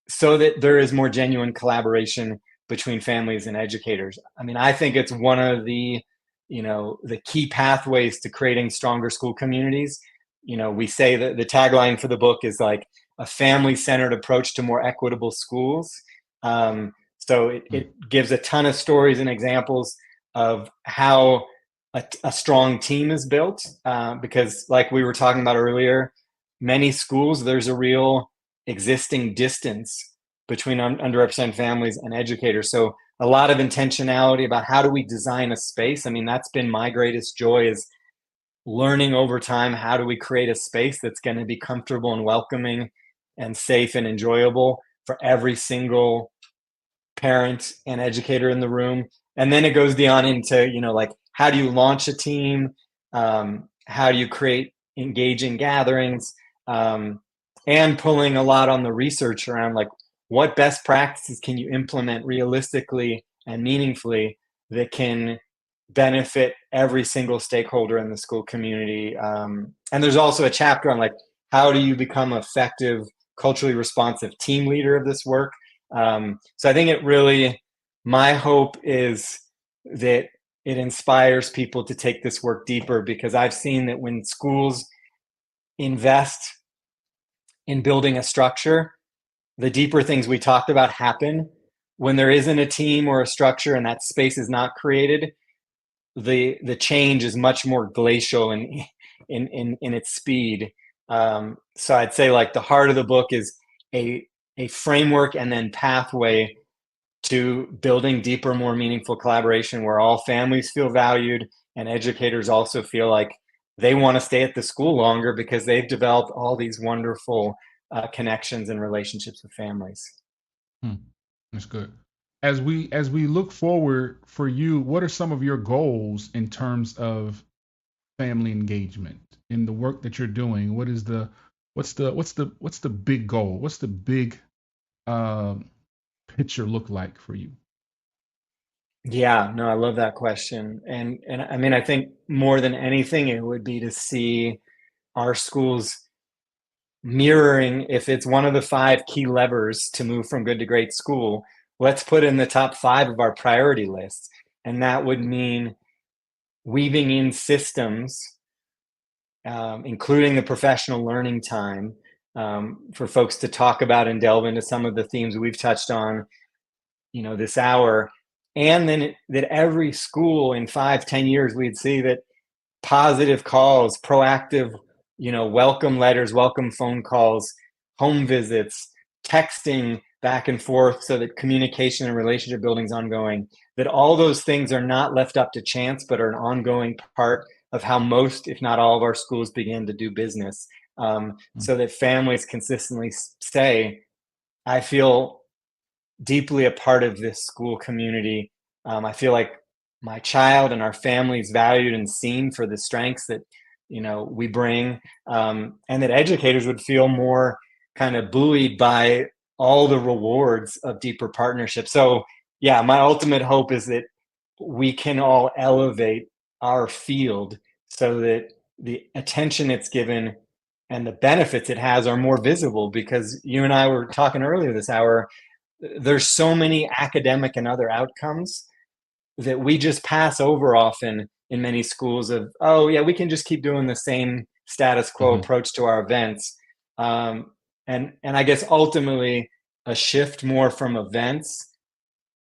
so that there is more genuine collaboration between families and educators. I mean, I think it's one of the key pathways to creating stronger school communities. We say that the tagline for the book is like a family-centered approach to more equitable schools. So it gives a ton of stories and examples of how a strong team is built, because like we were talking about earlier, many schools, there's a real existing distance between underrepresented families and educators. So a lot of intentionality about how do we design a space. I mean, that's been my greatest joy, is learning over time, how do we create a space that's going to be comfortable and welcoming and safe and enjoyable for every single parent and educator in the room. And then it goes beyond into, like, how do you launch a team? How do you create engaging gatherings? And pulling a lot on the research around like what best practices can you implement realistically and meaningfully that can benefit every single stakeholder in the school community. And there's also a chapter on like how do you become effective, culturally responsive team leader of this work. So I think it really, my hope is that it inspires people to take this work deeper, because I've seen that when schools invest in building a structure, the deeper things we talked about happen. When there isn't a team or a structure and that space is not created, the change is much more glacial in its speed. So I'd say like the heart of the book is a framework and then pathway to building deeper, more meaningful collaboration where all families feel valued and educators also feel like they want to stay at the school longer because they've developed all these wonderful connections and relationships with families. Hmm. That's good. As we look forward for you, what are some of your goals in terms of family engagement in the work that you're doing? What's the big goal? What's the big um, picture look like for you? Yeah, no, I love that question. And I mean, I think more than anything, it would be to see our schools mirroring, if it's one of the five key levers to move from good to great school, let's put in the top five of our priority list. And that would mean weaving in systems, including the professional learning time, for folks to talk about and delve into some of the themes we've touched on, this hour. And then that every school in 5, 10 years, we'd see that positive calls, proactive, welcome letters, welcome phone calls, home visits, texting back and forth so that communication and relationship building is ongoing, that all those things are not left up to chance, but are an ongoing part of how most, if not all of our schools begin to do business. Mm. So that families consistently say, I feel deeply a part of this school community. I feel like my child and our family is valued and seen for the strengths that we bring, and that educators would feel more kind of buoyed by all the rewards of deeper partnership. So, yeah, my ultimate hope is that we can all elevate our field so that the attention it's given and the benefits it has are more visible, because you and I were talking earlier this hour, there's so many academic and other outcomes that we just pass over often in many schools of, oh yeah, we can just keep doing the same status quo Mm-hmm. approach to our events. And I guess ultimately a shift more from events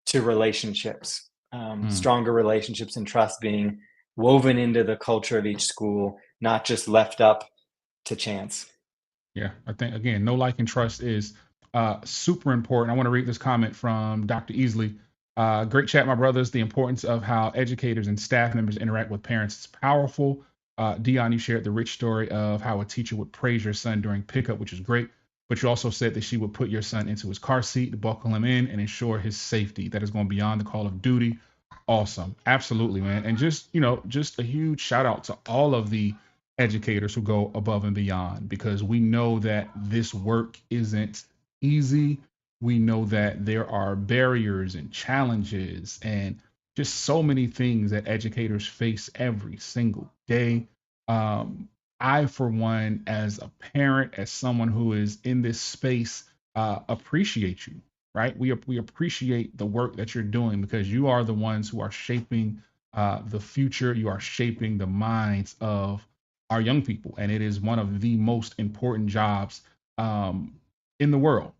to relationships, Mm. stronger relationships and trust being woven into the culture of each school, not just left up to chance. Yeah, I think again, no like and trust is super important. I want to read this comment from Dr. Easley. Great chat, my brothers. The importance of how educators and staff members interact with parents is powerful. Dion, you shared the rich story of how a teacher would praise your son during pickup, which is great. But you also said that she would put your son into his car seat to buckle him in and ensure his safety. That is going beyond the call of duty. Awesome. Absolutely, man. And just a huge shout out to all of the educators who go above and beyond, because we know that this work isn't easy. We know that there are barriers and challenges and just so many things that educators face every single day. I, for one, as a parent, as someone who is in this space, appreciate you, right? We appreciate the work that you're doing, because you are the ones who are shaping the future. You are shaping the minds of our young people, and it is one of the most important jobs in the world.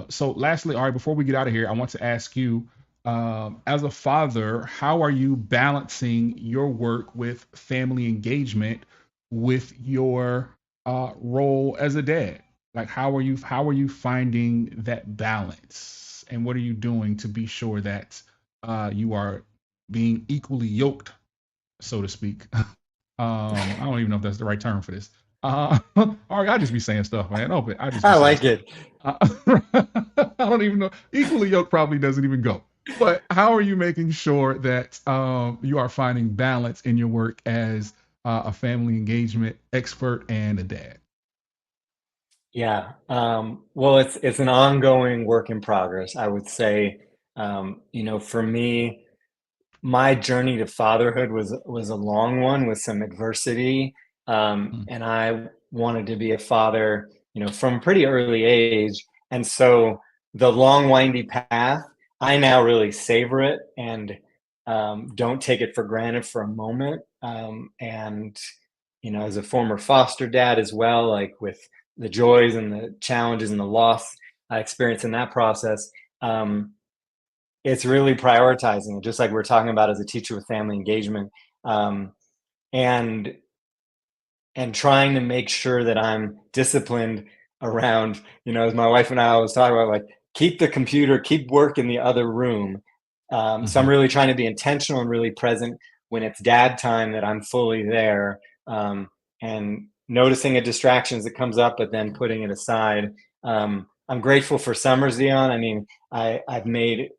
So, lastly, all right, before we get out of here, I want to ask you, as a father, how are you balancing your work with family engagement with your role as a dad? Like, how are you finding that balance, and what are you doing to be sure that you are being equally yoked, so to speak? I don't even know if that's the right term for this. Or I just be saying stuff, man. No, but I just be I saying like stuff. it. I don't even know. Equally yoked probably doesn't even go. But how are you making sure that you are finding balance in your work as a family engagement expert and a dad? Yeah. Well, it's an ongoing work in progress. I would say, for me, my journey to fatherhood was a long one with some adversity, Mm, and I wanted to be a father, from a pretty early age. And so the long, windy path, I now really savor it and don't take it for granted for a moment. And as a former foster dad as well, like with the joys and the challenges and the loss I experienced in that process. It's really prioritizing it, just like we're talking about as a teacher with family engagement, um, and trying to make sure that I'm disciplined around, as my wife and I always talk about, like keep the computer, keep work in the other room. So I'm mhm, really trying to be intentional and really present when it's dad time, that I'm fully there, and noticing a distraction as it comes up, but then putting it aside. I'm grateful for summers, Dion. I mean, I've made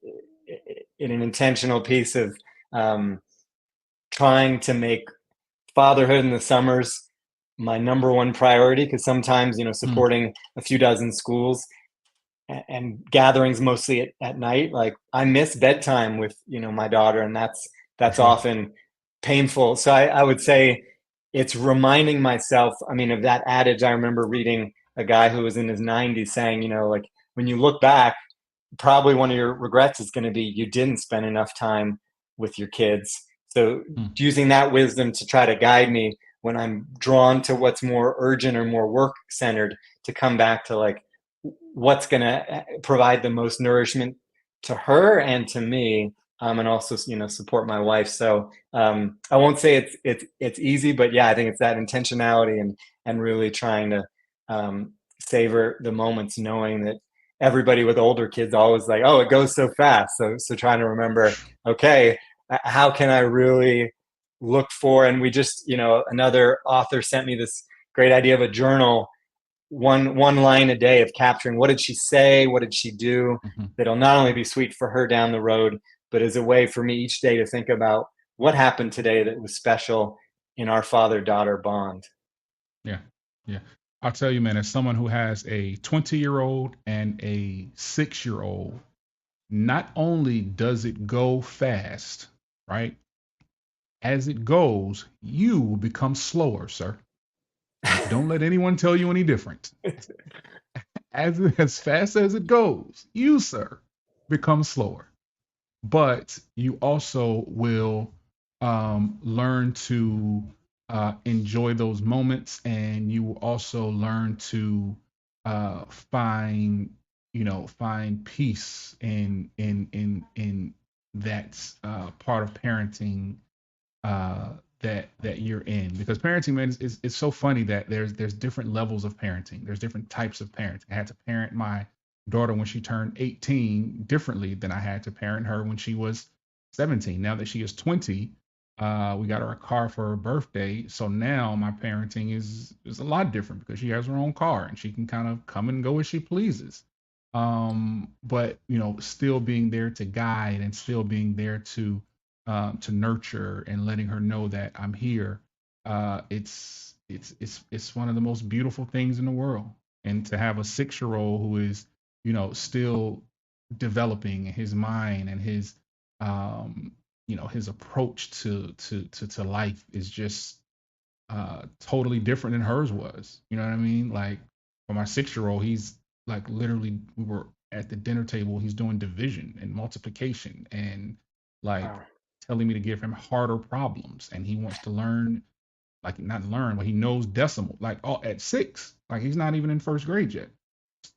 it an intentional piece of um, trying to make fatherhood in the summers my number one priority, because sometimes, mm, supporting a few dozen schools and gatherings mostly at night, like I miss bedtime with my daughter, and for that's sure. often painful. So I would say it's reminding myself, I mean, of that adage. I remember reading a guy who was in his 90s saying, like when you look back, probably one of your regrets is going to be you didn't spend enough time with your kids. So Mm, using that wisdom to try to guide me when I'm drawn to what's more urgent or more work centered, to come back to like what's going to provide the most nourishment to her and to me, and also support my wife. So I won't say it's easy, but yeah, I think it's that intentionality and really trying to savor the moments, knowing that everybody with older kids always like, oh, it goes so fast. So trying to remember, okay, how can I really look for? And we just, another author sent me this great idea of a journal, one line a day of capturing what did she say, what did she do, mhm. that'll not only be sweet for her down the road, but as a way for me each day to think about what happened today that was special in our father-daughter bond. Yeah, yeah. I'll tell you, man, as someone who has a 20-year-old and a 6-year-old, not only does it go fast, right? As it goes, you will become slower, sir. Don't let anyone tell you any different. As fast as it goes, you, sir, become slower. But you also will learn to enjoy those moments, and you will also learn to find, find peace in that part of parenting that you're in, because parenting, man, is it's so funny that there's different levels of parenting. There's different types of parenting. I had to parent my daughter when she turned 18 differently than I had to parent her when she was 17. Now that she is 20, we got her a car for her birthday, so now my parenting is a lot different because she has her own car and she can kind of come and go as she pleases. But still being there to guide and still being there to nurture and letting her know that I'm here. It's one of the most beautiful things in the world. And to have a 6-year old who is, still developing his mind and his, his approach to life is just totally different than hers was. You know what I mean? Like for my 6-year old, he's like literally we were at the dinner table, he's doing division and multiplication and like Wow. telling me to give him harder problems. And he wants to learn, like not learn, but he knows decimal, like all at 6. Like he's not even in first grade yet.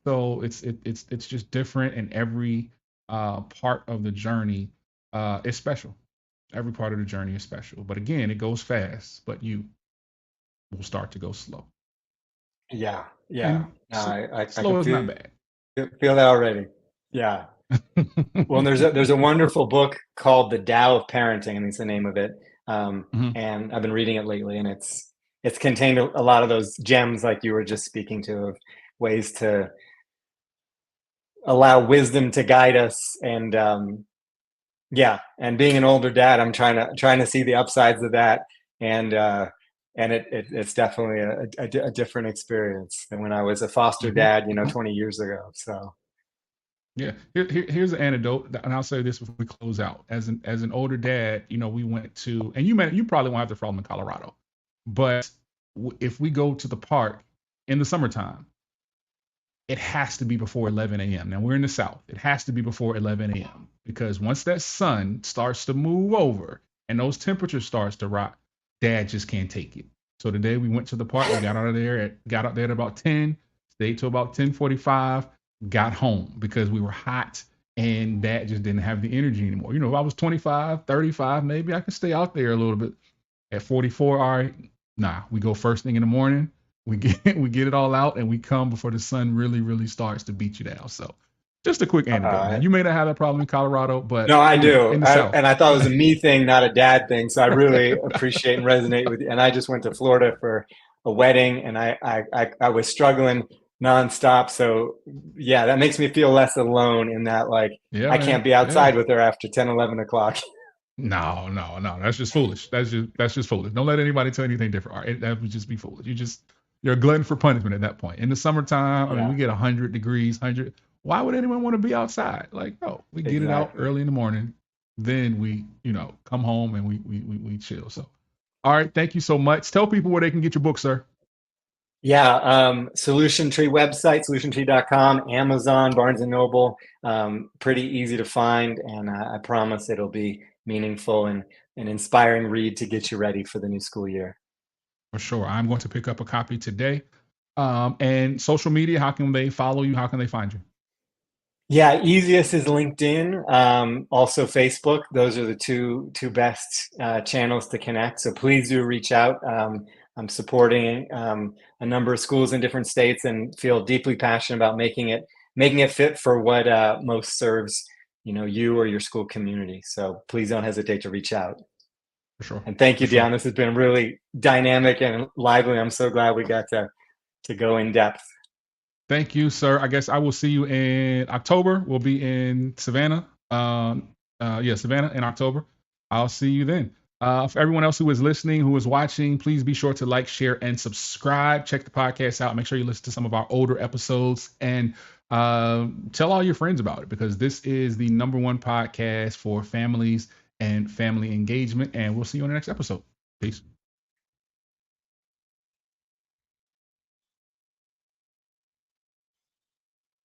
So it's just different, and every part of the journey is special. Every part of the journey is special. But again, it goes fast, but you will start to go slow. Yeah, yeah. And No, I slow can is not bad. feel that already. Yeah. Well, there's a wonderful book called The Tao of Parenting, and it's the name of it. Mhm. And I've been reading it lately, and it's contained a lot of those gems like you were just speaking to, of ways to allow wisdom to guide us, and Yeah, and being an older dad, I'm trying to see the upsides of that, and it's definitely a different experience than when I was a foster Hmm. dad, Hmm. 20 years ago. So Yeah. Here's an anecdote, and I'll say this before we close out. As an older dad, we went to, and you probably won't have the problem in Colorado, but if we go to the park in the summertime, it has to be before 11 a.m. Now we're in the South. It has to be before 11 a.m. because once that sun starts to move over and those temperatures starts to rock, Dad just can't take it. So today we went to the park. We got out there at about 10, stayed till about 10:45, got home because we were hot and Dad just didn't have the energy anymore. If I was 25, 35, maybe I could stay out there a little bit. At 44, all right, nah, we go first thing in the morning. We get it all out and we come before the sun really, really starts to beat you down. So just a quick anecdote, man. uh, You may not have that problem in Colorado, no, but I do, in the South. and I thought it was a me thing, not a dad thing. So I really appreciate and resonate with you. And I just went to Florida for a wedding, and I was struggling nonstop. So yeah, that makes me feel less alone in that, like, Yeah, I can't man. be Yeah. outside with her after 10, 11 o'clock. No, no, no. That's just foolish. That's just foolish. Don't let anybody tell you anything different. All right, that would just be foolish. You're a glutton for punishment at that point. In the summertime, I mean, Yeah, we get 100 degrees, 100. Why would anyone want to be outside? Like, no, we get it out exactly. early in the morning. Then we, come home and we chill. So, all right, thank you so much. Tell people where they can get your book, sir. Yeah, Solution Tree website, solutiontree.com, Amazon, Barnes and Noble, pretty easy to find, and I promise it'll be meaningful and an inspiring read to get you ready for the new school year. For sure. I'm going to pick up a copy today. And social media, how can they follow you? How can they find you? Yeah, easiest is LinkedIn, also Facebook. Those are the two best channels to connect. So please do reach out. I'm supporting a number of schools in different states and feel deeply passionate about making it fit for what most serves you or your school community. So please don't hesitate to reach out. For sure. And thank For you, sure. Dion. This has been really dynamic and lively. I'm so glad we got to go in depth. Thank you, sir. I guess I will see you in October. We'll be in Savannah. Yeah, Savannah in October. I'll see you then. For everyone else who is listening, who is watching, please be sure to like, share, and subscribe. Check the podcast out. Make sure you listen to some of our older episodes and tell all your friends about it because this is the number one podcast for families and family engagement. And we'll see you on the next episode. Peace.